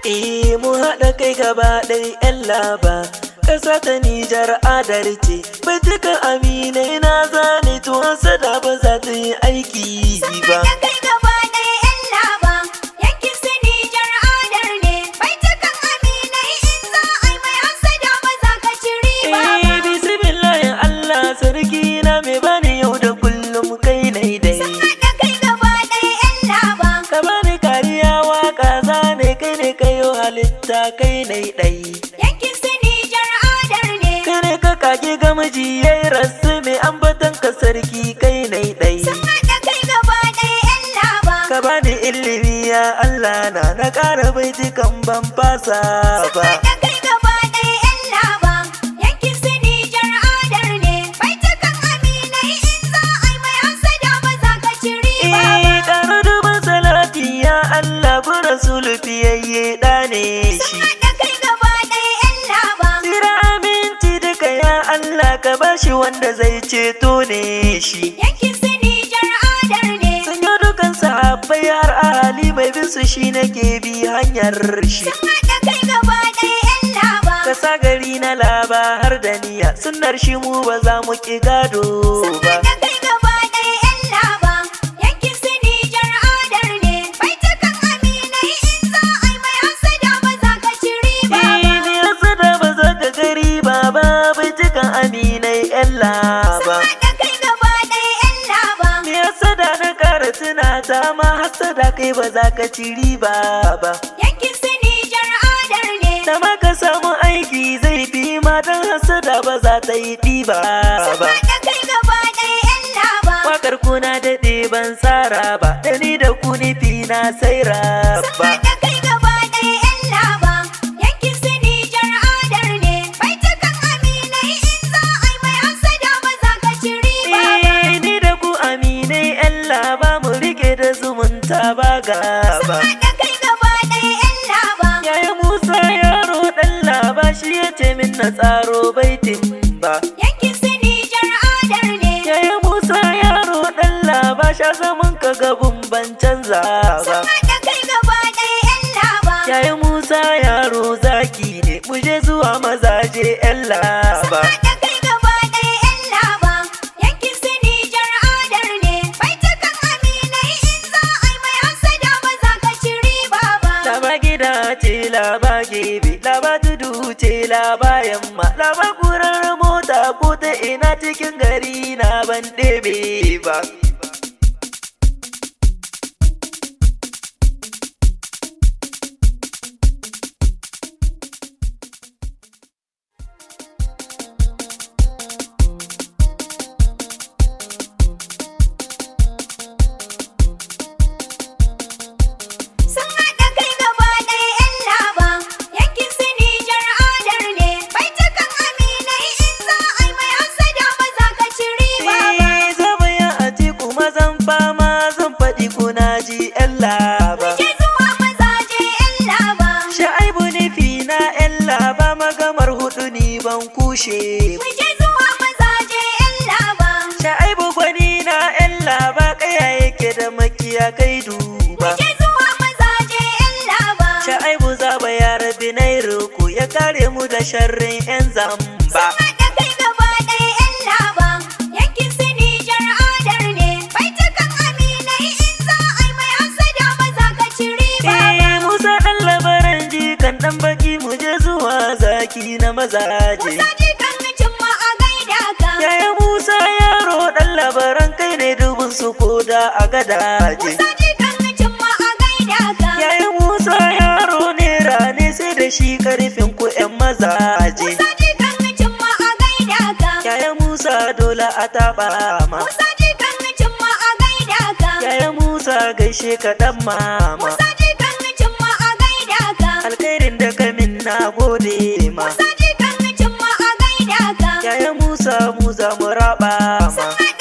Mu haɗa kai gaba ɗai 'yan Laba, ƙasa ta Nijar adalci. Binciken aminai na zane tuwon sada ba za ta yi aiki ba. Sarki na mai bani yau da kullum kai nai dai. Ka bani kariya waka zane kai ne kayo halitta kai nai dai. Kai ne ka kage ga miji yayi rasu mai ambatan ka sarki kai nai dai. Ka bani ilimi ya Allah na ƙara baitukan ban fasa ba. Rasulu fiyayye ɗa ne shi. Tsira aminci duka ya Allah ka bashi wanda zai ceto ne shi. Sanyo dukan sahabbai har ahali mai bisu shi nake bi hanyar shi. Kasa gari na Laba har da niyya sunnar shi mu ba za mu ƙi gado ba. Aminai 'yan Laba, me yasa da na ƙara tuna ta ma hasada kai ba za ka ci riba ba. Da ma ka samu aiki zai fi ma don hasada ba za ta yi ɗiba ba. Wakar kuna daɗe ban tsara ba, da ni da ku nufi na sai raba. Zumunta ba gaba. Yaya Musa yaro ɗan Laba shi ya ce min na tsaro baitin ba. Yaya Musa yaro ɗan Laba sha zaman ka gabun ban canza ba. Yaya Musa yaro zaki ne muje zuwa mazaje 'yan Laba. Ce Laba gebe, Laba tudu ce Laba yamma, Laba kurar mota ko ta ina cikin gari na ban ɗebe ba. Sha'aibu nufi na 'yan Laba magamar hudu ni ban kushe. Sha'aibu gwani na 'yan Laba kaya yake da makiya kai duba. Sha'aibu zaba ya rabi na roko ya kare mu da sharrin 'yan zamba. Dan baki muje zuwa zaki na mazaje. Yaya Musa yaro dan labaran kai ne dubun su koda a gadaje. Yaya Musa yaro ne rane sai da shi karfin ku 'yan mazaje. Yaya Musa dole a taɓa ma. Yaya Musa gaishe ka dan mama. Alkhairin da kamin na gode ma. Yaya Musa mu za mu raba ma.